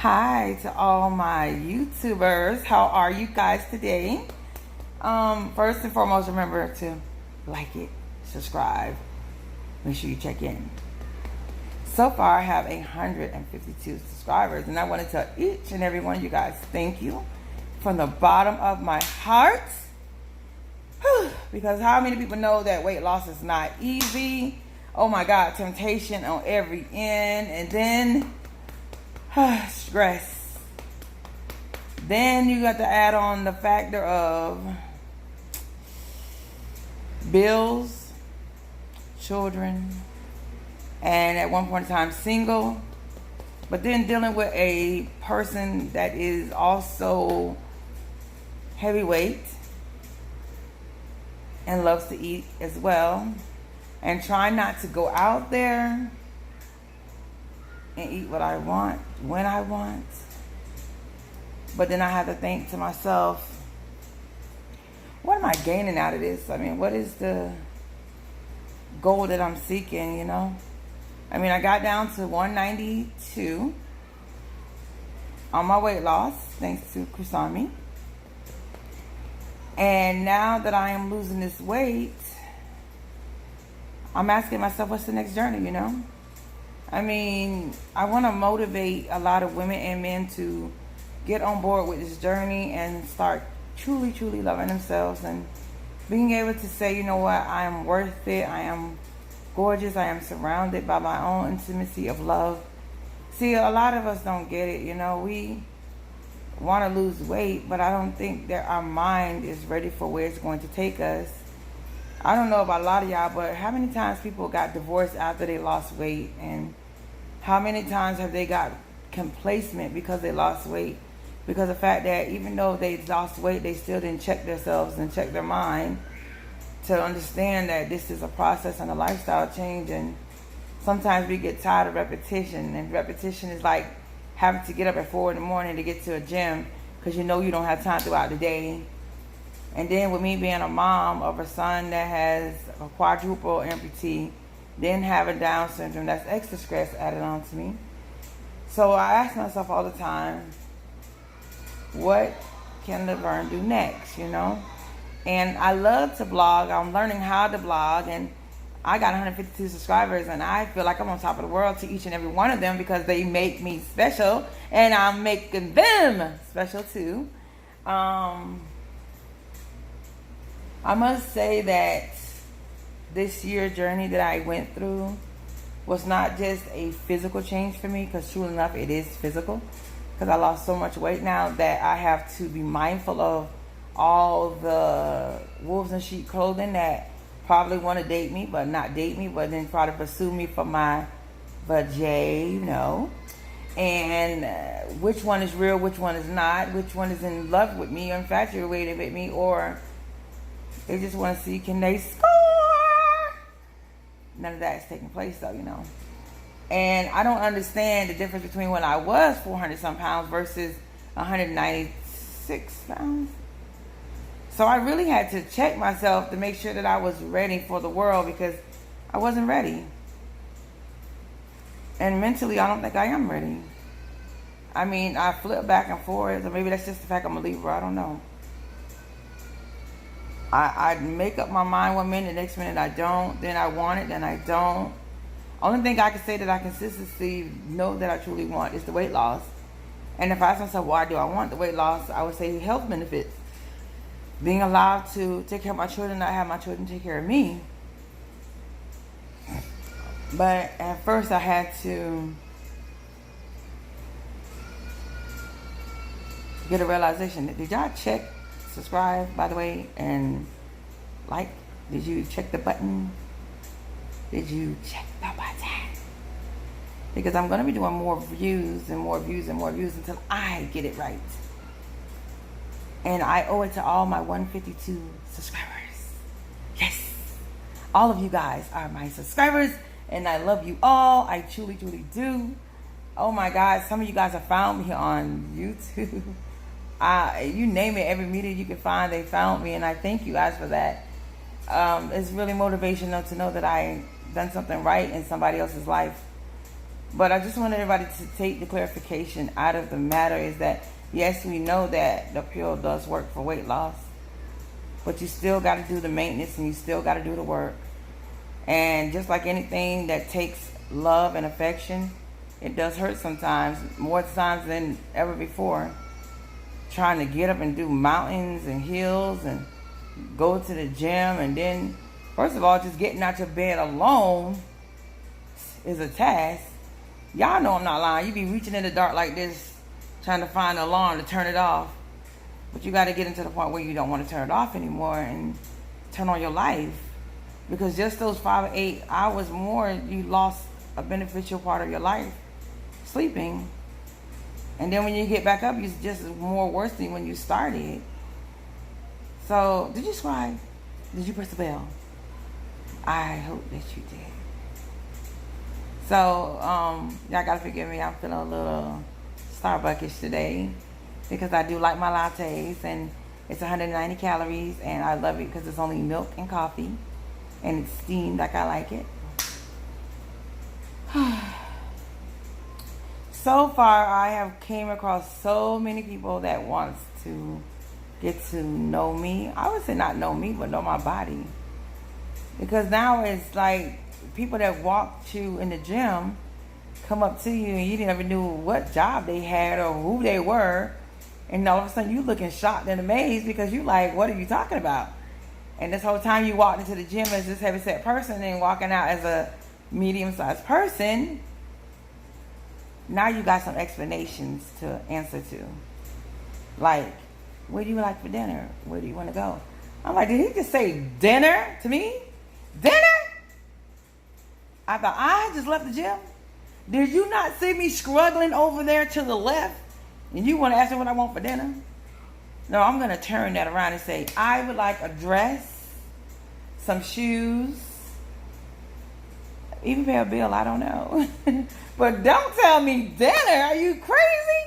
Hi to all my YouTubers. How are you guys today? First and foremost, remember to like it, subscribe, make sure you check in. So far, I have 152 subscribers, and I want to tell each and every one of you guys thank you from the bottom of my heart. Because how many people know that weight loss is not easy? Oh my God, temptation on every end, and then stress. Then you got to add on the factor of bills, children, and at one point in time single, but then dealing with a person that is also heavyweight and loves to eat as well, and try not to go out there and eat what I want when I want. But then I have to think to myself, what am I gaining out of this? I mean, what is the goal that I'm seeking, you know? I mean, I got down to 192 on my weight loss, thanks to qsymia. And now that I am losing this weight, I'm asking myself, what's the next journey, you know? I mean, I want to motivate a lot of women and men to get on board with this journey and start truly, truly loving themselves and being able to say, you know what, I am worth it, I am gorgeous, I am surrounded by my own intimacy of love. See, a lot of us don't get it, you know, we want to lose weight, but I don't think that our mind is ready for where it's going to take us. I don't know about a lot of y'all, but how many times people got divorced after they lost weight, and how many times have they got complacent because they lost weight? Because of the fact that even though they lost weight, they still didn't check themselves and check their mind to understand that this is a process and a lifestyle change. And sometimes we get tired of repetition, and repetition is like having to get up at 4 in the morning to get to a gym because you know you don't have time throughout the day. And then with me being a mom of a son that has a quadruple amputee, then having Down syndrome, that's extra stress added on to me. So I ask myself all the time, what can Laverne do next, you know? And I love to blog. I'm learning how to blog, and I got 152 subscribers, and I feel like I'm on top of the world to each and every one of them because they make me special, and I'm making them special too. I must say that this year journey that I went through was not just a physical change for me, because true enough, it is physical, because I lost so much weight now that I have to be mindful of all the wolves in sheep clothing that probably want to date me, but not date me, but then try to pursue me for my vajay, you know. And which one is real, which one is not, which one is in love with me, or infatuated with me, or they just want to see, can they score? None of that is taking place though, you know. And I don't understand the difference between when I was 400 some pounds versus 196 pounds. So I really had to check myself to make sure that I was ready for the world, because I wasn't ready. And mentally, I don't think I am ready. I mean, I flip back and forth, or maybe that's just the fact I'm a Libra, I don't know. I make up my mind one minute, the next minute I don't, then I want it, then I don't. Only thing I can say that I consistently know that I truly want is the weight loss. And if I ask myself, why do I want the weight loss, I would say health benefits. Being allowed to take care of my children, not have my children take care of me. But at first I had to get a realization. Did y'all check, subscribe, by the way, and like? Did you check the button? Did you check the button? Because I'm going to be doing more views and more views and more views until I get it right. And I owe it to all my 152 subscribers. Yes. All of you guys are my subscribers, and I love you all. I truly, truly do. Oh my God. Some of you guys have found me on YouTube. You name it, every media you can find, they found me, and I thank you guys for that. It's really motivational to know that I done something right in somebody else's life. But I just want everybody to take the clarification out of the matter is that, yes, we know that the pill does work for weight loss, but you still got to do the maintenance and you still got to do the work. And just like anything that takes love and affection, it does hurt sometimes, more times than ever before. Trying to get up and do mountains and hills and go to the gym, and then, first of all, just getting out your bed alone is a task. Y'all know I'm not lying. You be reaching in the dark like this, trying to find an alarm to turn it off. But you got to get into the point where you don't want to turn it off anymore and turn on your life. Because just those 5 or 8 hours more, you lost a beneficial part of your life sleeping. And then when you get back up, it's just more worse than when you started. So, did you subscribe? Did you press the bell? I hope that you did. So, y'all gotta forgive me. I'm feeling a little Starbuckish today because I do like my lattes, and it's 190 calories, and I love it because it's only milk and coffee, and it's steamed like I like it. So far, I have came across so many people that wants to get to know me. I would say not know me, but know my body. Because now it's like people that walked you in the gym come up to you and you never knew what job they had or who they were. And all of a sudden you looking shocked and amazed because you like, what are you talking about? And this whole time you walked into the gym as this heavyset person and walking out as a medium-sized person, now you got some explanations to answer to. Like, what do you like for dinner? Where do you want to go? I'm like, did he just say dinner to me? Dinner? I thought, I just left the gym. Did you not see me struggling over there to the left? And you want to ask me what I want for dinner? No, I'm going to turn that around and say, I would like a dress, some shoes, even pay a bill, I don't know. But don't tell me dinner. Are you crazy?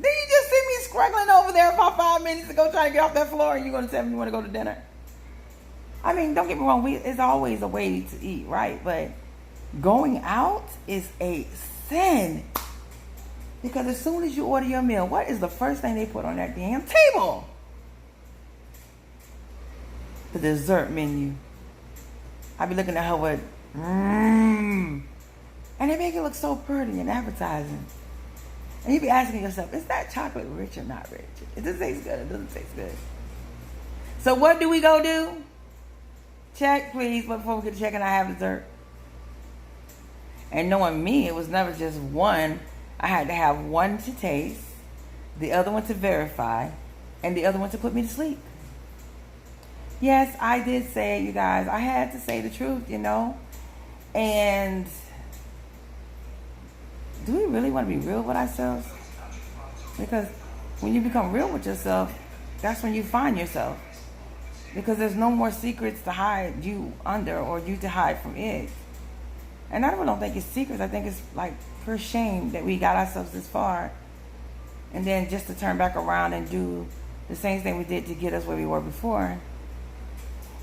Did you just see me struggling over there for 5 minutes ago trying to get off that floor and you're going to tell me you want to go to dinner? I mean, don't get me wrong. It's always a way to eat, right? But going out is a sin. Because as soon as you order your meal, what is the first thing they put on that damn table? The dessert menu. I be looking at her with, and they make it look so pretty in advertising. And you be asking yourself, is that chocolate rich or not rich? It doesn't taste good. It doesn't taste good. So what do we go do? Check, please. But before we get to checking, I have dessert. And knowing me, it was never just one. I had to have one to taste, the other one to verify, and the other one to put me to sleep. Yes, I did say it, you guys. I had to say the truth, you know. And do we really want to be real with ourselves? Because when you become real with yourself, that's when you find yourself. Because there's no more secrets to hide you under or you to hide from it. And I really don't think it's secrets. I think it's like pure shame that we got ourselves this far. And then just to turn back around and do the same thing we did to get us where we were before.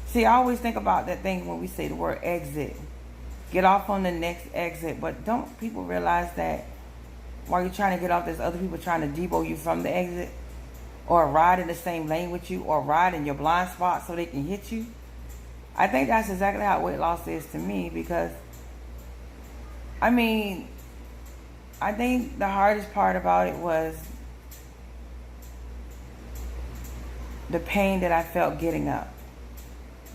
See, I always think about that thing when we say the word exit. Get off on the next exit. But don't people realize that while you're trying to get off, there's other people trying to depot you from the exit? Or ride in the same lane with you? Or ride in your blind spot so they can hit you? I think that's exactly how weight loss is to me. Because, I mean, I think the hardest part about it was the pain that I felt getting up.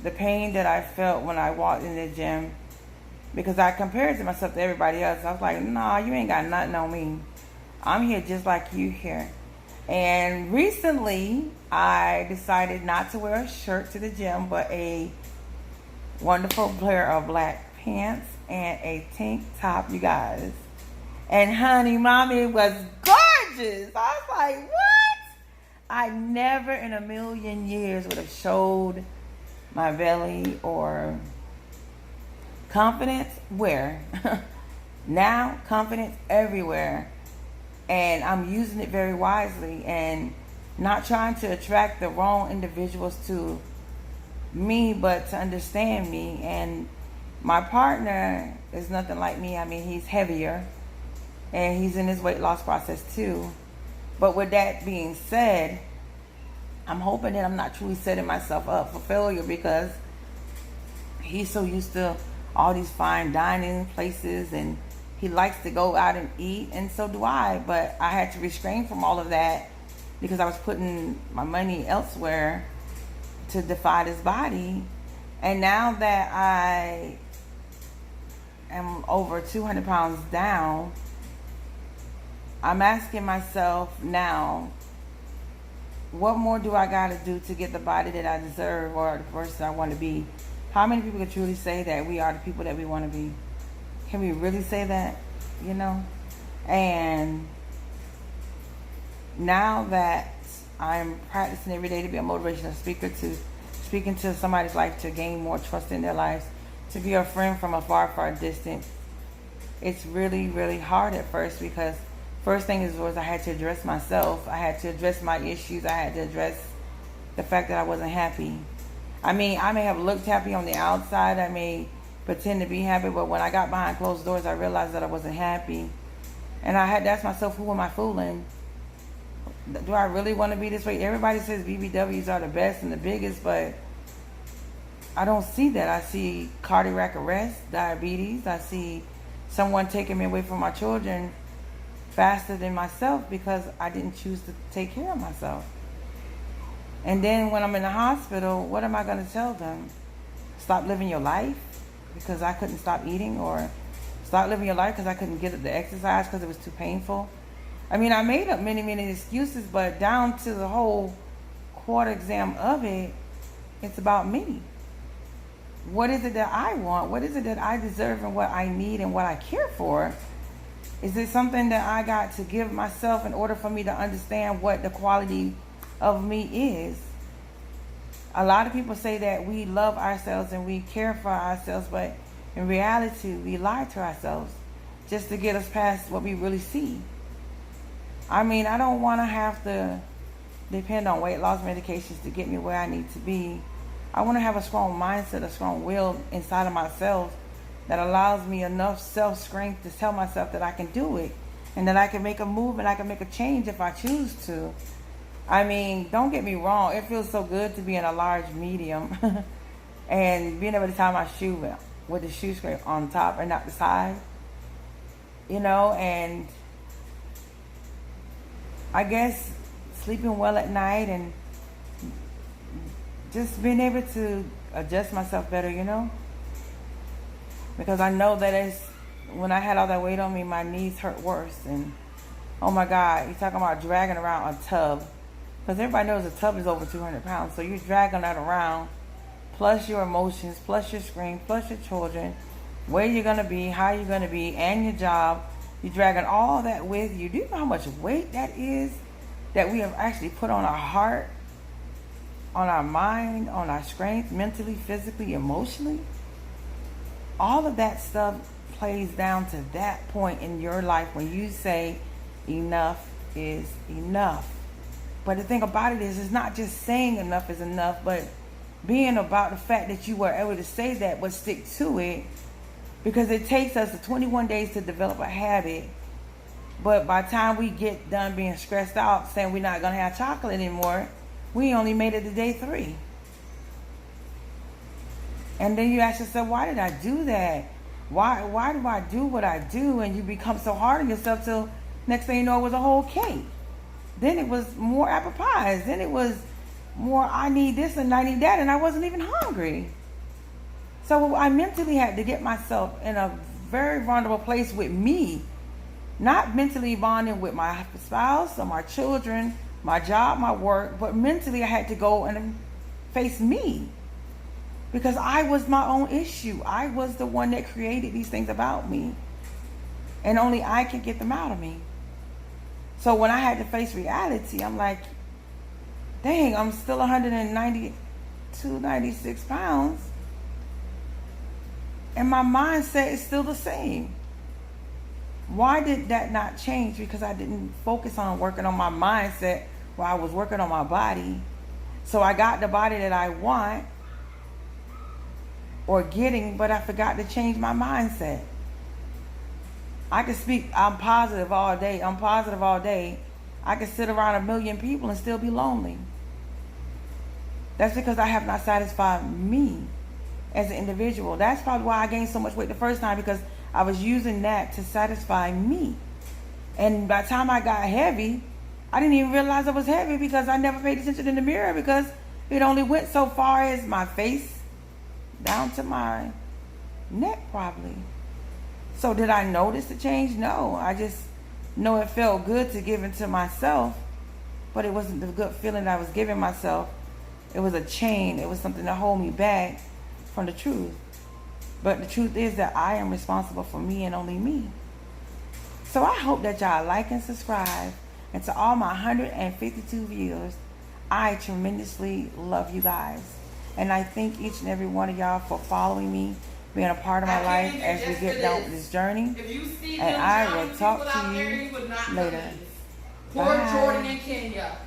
The pain that I felt when I walked in the gym. Because I compared to myself to everybody else. I was like, nah, you ain't got nothing on me. I'm here just like you here. And recently, I decided not to wear a shirt to the gym, but a wonderful pair of black pants and a tank top, you guys. And honey, mommy was gorgeous. I was like, what? I never in a million years would have showed my belly or confidence where? Now, confidence everywhere. And I'm using it very wisely and not trying to attract the wrong individuals to me, but to understand me and My partner is nothing like me. I mean, he's heavier and he's in his weight loss process too. But with that being said, I'm hoping that I'm not truly setting myself up for failure, because he's so used to all these fine dining places and he likes to go out and eat, and so do I. But I had to restrain from all of that because I was putting my money elsewhere to defy this body. And now that I am over 200 pounds down, I'm asking myself now, what more do I got to do to get the body that I deserve, or the person I want to be? How many people can truly say that we are the people that we want to be? Can we really say that? You know? And now that I'm practicing every day to be a motivational speaker, to speak into somebody's life, to gain more trust in their lives, to be a friend from a far, far distance, it's really, really hard at first, because first thing was I had to address myself. I had to address my issues. I had to address the fact that I wasn't happy. I mean, I may have looked happy on the outside. I may pretend to be happy, but when I got behind closed doors, I realized that I wasn't happy. And I had to ask myself, who am I fooling? Do I really want to be this way? Everybody says BBWs are the best and the biggest, but I don't see that. I see cardiac arrest, diabetes. I see someone taking me away from my children faster than myself because I didn't choose to take care of myself. And then when I'm in the hospital, what am I going to tell them? Stop living your life because I couldn't stop eating, or stop living your life because I couldn't get the exercise because it was too painful. I mean, I made up many, many excuses, but down to the whole quarter exam of it, it's about me. What is it that I want? What is it that I deserve and what I need and what I care for? Is it something that I got to give myself in order for me to understand what the quality of me is? A lot of people say that we love ourselves and we care for ourselves, but in reality, we lie to ourselves just to get us past what we really see. I mean, I don't want to have to depend on weight loss medications to get me where I need to be. I want to have a strong mindset, a strong will inside of myself that allows me enough self-strength to tell myself that I can do it and that I can make a move and I can make a change if I choose to. I mean, don't get me wrong. It feels so good to be in a large medium and being able to tie my shoe with the shoe scrape on top and not the side, you know, and I guess sleeping well at night and just being able to adjust myself better, you know, because I know that when I had all that weight on me, my knees hurt worse. And oh my God, you're talking about dragging around a tub, because everybody knows a tub is over 200 pounds. So you're dragging that around, plus your emotions, plus your screen, plus your children, where you're going to be, how you're going to be, and your job. You're dragging all that with you. Do you know how much weight that is that we have actually put on our heart, on our mind, on our strength, mentally, physically, emotionally? All of that stuff plays down to that point in your life when you say enough is enough. But the thing about it is, it's not just saying enough is enough, but being about the fact that you were able to say that but stick to it, because it takes us 21 days to develop a habit. But by the time we get done being stressed out saying we're not going to have chocolate anymore, we only made it to day 3. And then you ask yourself, why did I do that? Why do I do what I do? And you become so hard on yourself till next thing you know it was a whole cake. Then it was more apple pies. Then it was more I need this and I need that, and I wasn't even hungry. So I mentally had to get myself in a very vulnerable place with me. Not mentally bonding with my spouse or my children, my job, my work, but mentally I had to go and face me. Because I was my own issue. I was the one that created these things about me. And only I can get them out of me. So when I had to face reality, I'm like, dang, I'm still 192, 96 pounds. And my mindset is still the same. Why did that not change? Because I didn't focus on working on my mindset while I was working on my body. So I got the body that I want, or getting, but I forgot to change my mindset. I can speak, I'm positive all day. I'm positive all day. I can sit around a million people and still be lonely. That's because I have not satisfied me as an individual. That's probably why I gained so much weight the first time, because I was using that to satisfy me. And by the time I got heavy, I didn't even realize I was heavy because I never paid attention in the mirror, because it only went so far as my face down to my neck probably. So did I notice the change? No. I just know it felt good to give it to myself, but it wasn't the good feeling I was giving myself. It was a chain. It was something to hold me back from the truth. But the truth is that I am responsible for me and only me. So I hope that y'all like and subscribe. And to all my 152 viewers, I tremendously love you guys. And I thank each and every one of y'all for following me, being a part of my life as we get down this journey. And I will talk to you later. Poor Jordan and Kenya.